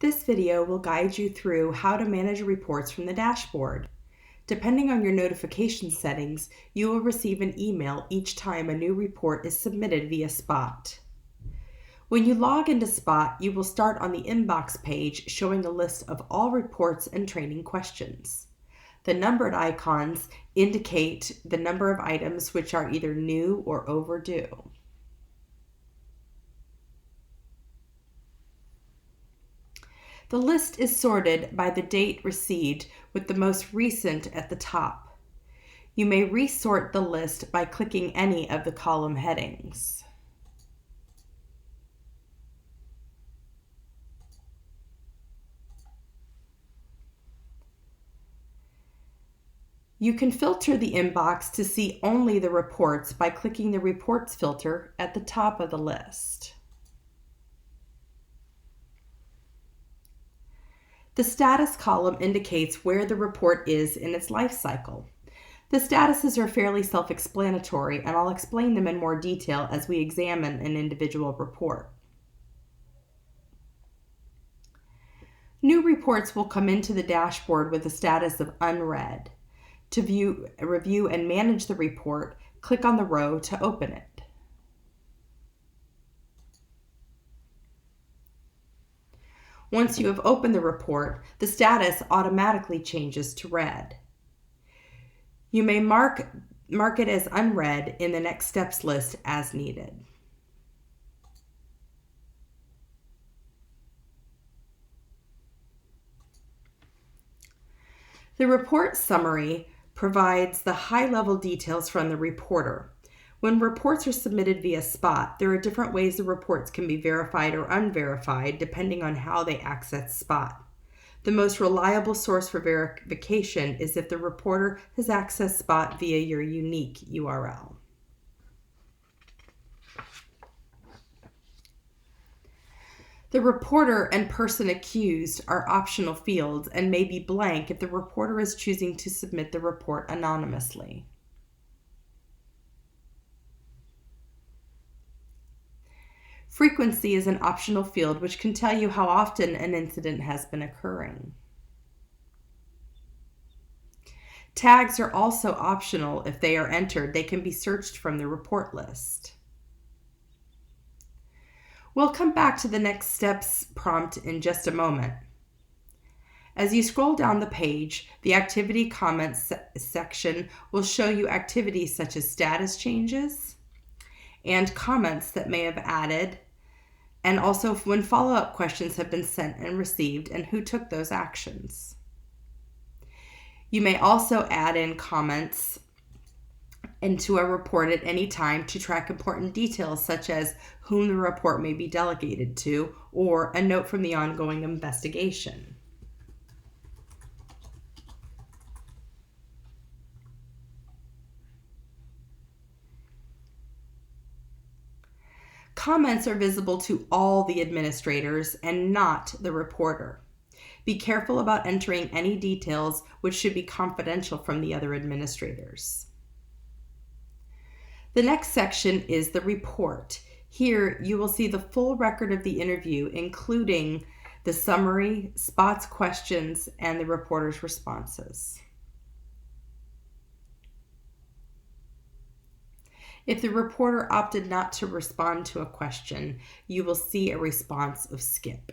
This video will guide you through how to manage reports from the dashboard. Depending on your notification settings, you will receive an email each time a new report is submitted via Spot. When you log into Spot, you will start on the inbox page showing a list of all reports and training questions. The numbered icons indicate the number of items which are either new or overdue. The list is sorted by the date received with the most recent at the top. You may resort the list by clicking any of the column headings. You can filter the inbox to see only the reports by clicking the Reports filter at the top of the list. The status column indicates where the report is in its life cycle. The statuses are fairly self-explanatory, and I'll explain them in more detail as we examine an individual report. New reports will come into the dashboard with the status of unread. To review and manage the report, click on the row to open it. Once you have opened the report, the status automatically changes to read. You may mark it as unread in the next steps list as needed. The report summary provides the high-level details from the reporter. When reports are submitted via Spot, there are different ways the reports can be verified or unverified depending on how they access Spot. The most reliable source for verification is if the reporter has accessed Spot via your unique URL. The reporter and person accused are optional fields and may be blank if the reporter is choosing to submit the report anonymously. Frequency is an optional field which can tell you how often an incident has been occurring. Tags are also optional. If they are entered, they can be searched from the report list. We'll come back to the next steps prompt in just a moment. As you scroll down the page, the activity comments section will show you activities such as status changes and comments that may have added, and also when follow-up questions have been sent and received and who took those actions. You may also add in comments into a report at any time to track important details such as whom the report may be delegated to or a note from the ongoing investigation. Comments are visible to all the administrators and not the reporter. Be careful about entering any details which should be confidential from the other administrators. The next section is the report. Here you will see the full record of the interview, including the summary, Spot's questions, and the reporter's responses. If the reporter opted not to respond to a question, you will see a response of skip.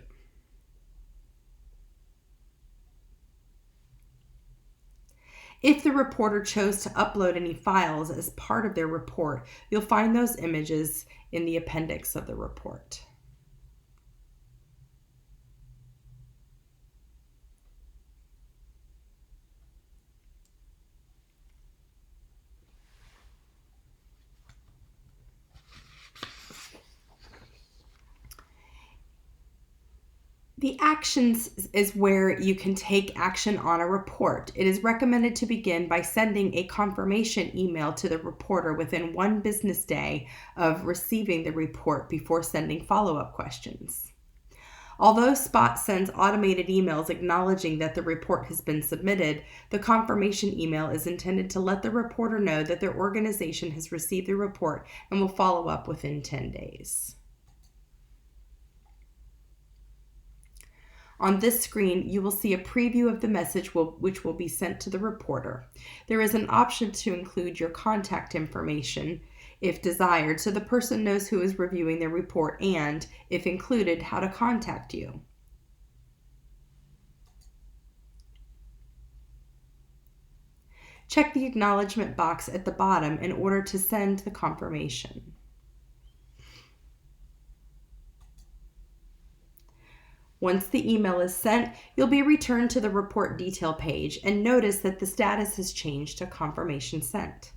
If the reporter chose to upload any files as part of their report, you'll find those images in the appendix of the report. The actions is where you can take action on a report. It is recommended to begin by sending a confirmation email to the reporter within 1 business day of receiving the report before sending follow-up questions. Although Spot sends automated emails acknowledging that the report has been submitted, the confirmation email is intended to let the reporter know that their organization has received the report and will follow up within 10 days. On this screen, you will see a preview of the message which will be sent to the reporter. There is an option to include your contact information if desired, so the person knows who is reviewing their report and, if included, how to contact you. Check the acknowledgement box at the bottom in order to send the confirmation. Once the email is sent, you'll be returned to the report detail page and notice that the status has changed to confirmation sent.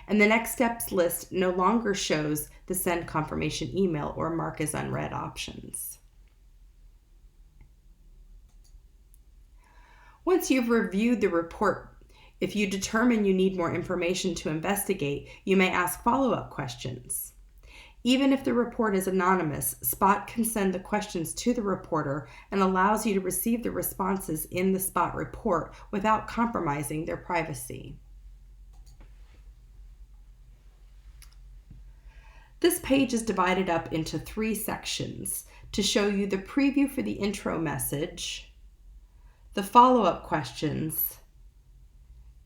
And the next steps list no longer shows the send confirmation email or mark as unread options. Once you've reviewed the report, if you determine you need more information to investigate, you may ask follow-up questions. Even if the report is anonymous, Spot can send the questions to the reporter and allows you to receive the responses in the Spot report without compromising their privacy. This page is divided up into 3 sections to show you the preview for the intro message, the follow-up questions,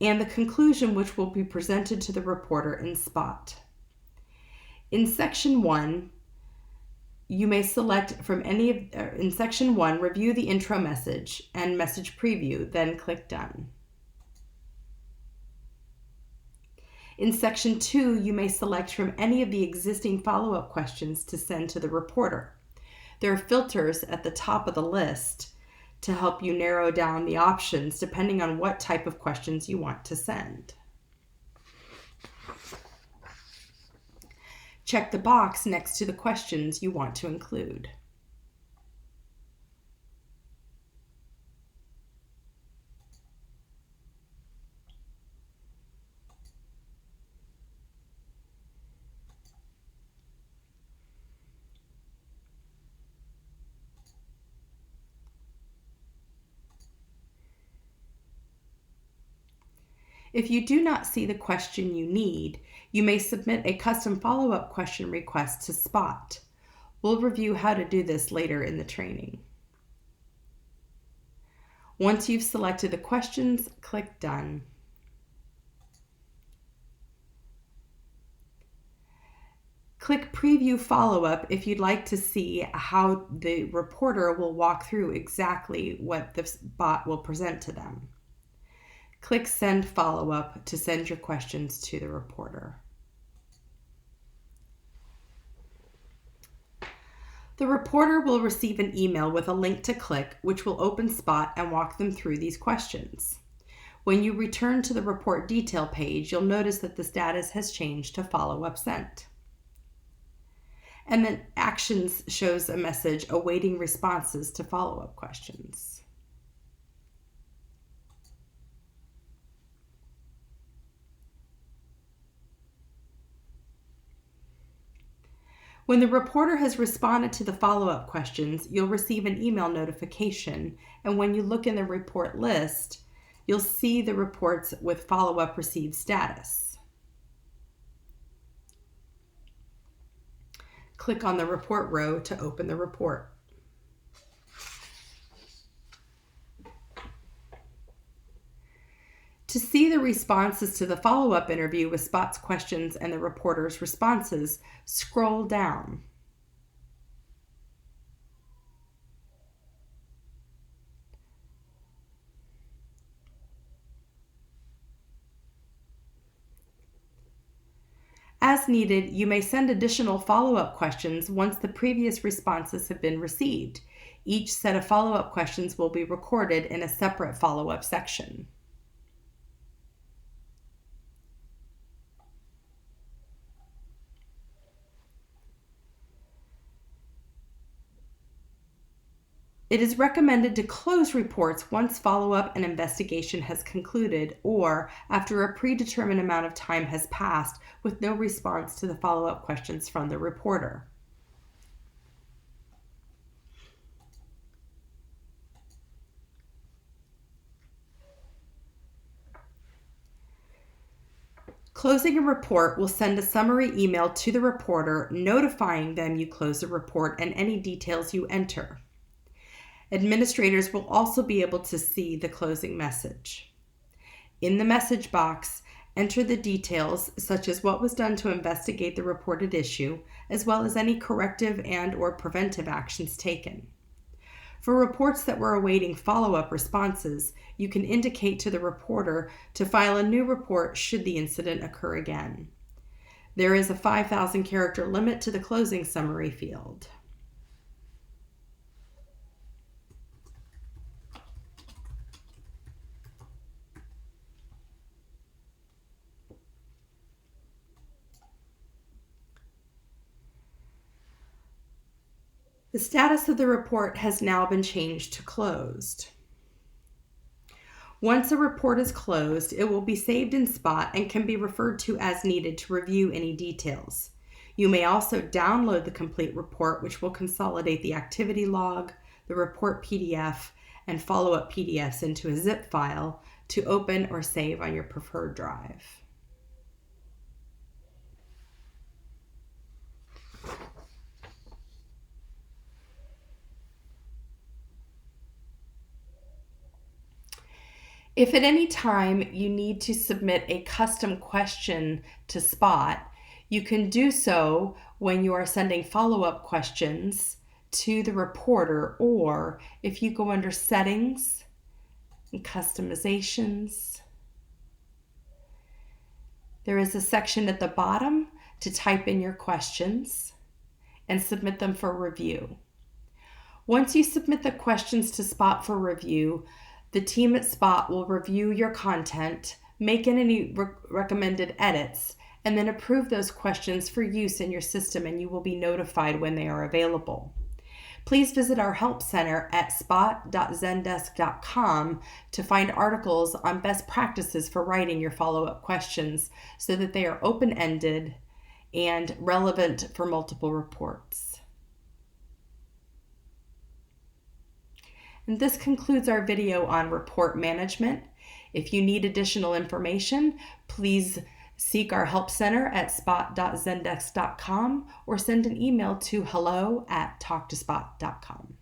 and the conclusion, which will be presented to the reporter in Spot. In Section 1, you may select from in Section 1, review the intro message and message preview, then click Done. In Section 2, you may select from any of the existing follow-up questions to send to the reporter. There are filters at the top of the list to help you narrow down the options depending on what type of questions you want to send. Check the box next to the questions you want to include. If you do not see the question you need, you may submit a custom follow-up question request to Spot. We'll review how to do this later in the training. Once you've selected the questions, click Done. Click Preview Follow-up if you'd like to see how the reporter will walk through exactly what the Spot will present to them. Click Send Follow-up to send your questions to the reporter. The reporter will receive an email with a link to click, which will open Spot and walk them through these questions. When you return to the report detail page, you'll notice that the status has changed to follow-up sent. And then Actions shows a message awaiting responses to follow-up questions. When the reporter has responded to the follow-up questions, you'll receive an email notification, and when you look in the report list, you'll see the reports with follow-up received status. Click on the report row to open the report. To see the responses to the follow-up interview with Spot's questions and the reporter's responses, scroll down. As needed, you may send additional follow-up questions once the previous responses have been received. Each set of follow-up questions will be recorded in a separate follow-up section. It is recommended to close reports once follow-up and investigation has concluded or after a predetermined amount of time has passed with no response to the follow-up questions from the reporter. Closing a report will send a summary email to the reporter notifying them you close the report and any details you enter. Administrators will also be able to see the closing message. In the message box, enter the details such as what was done to investigate the reported issue, as well as any corrective and/or preventive actions taken. For reports that were awaiting follow-up responses, you can indicate to the reporter to file a new report should the incident occur again. There is a 5,000 character limit to the closing summary field. The status of the report has now been changed to closed. Once a report is closed, it will be saved in Spot and can be referred to as needed to review any details. You may also download the complete report, which will consolidate the activity log, the report PDF, and follow-up PDFs into a zip file to open or save on your preferred drive. If at any time you need to submit a custom question to Spot, you can do so when you are sending follow-up questions to the reporter, or if you go under Settings and Customizations, there is a section at the bottom to type in your questions and submit them for review. Once you submit the questions to Spot for review, the team at Spot will review your content, make any recommended edits, and then approve those questions for use in your system, and you will be notified when they are available. Please visit our Help Center at spot.zendesk.com to find articles on best practices for writing your follow-up questions so that they are open-ended and relevant for multiple reports. And this concludes our video on report management. If you need additional information, please seek our Help Center at spot.zendesk.com or send an email to hello@talktospot.com.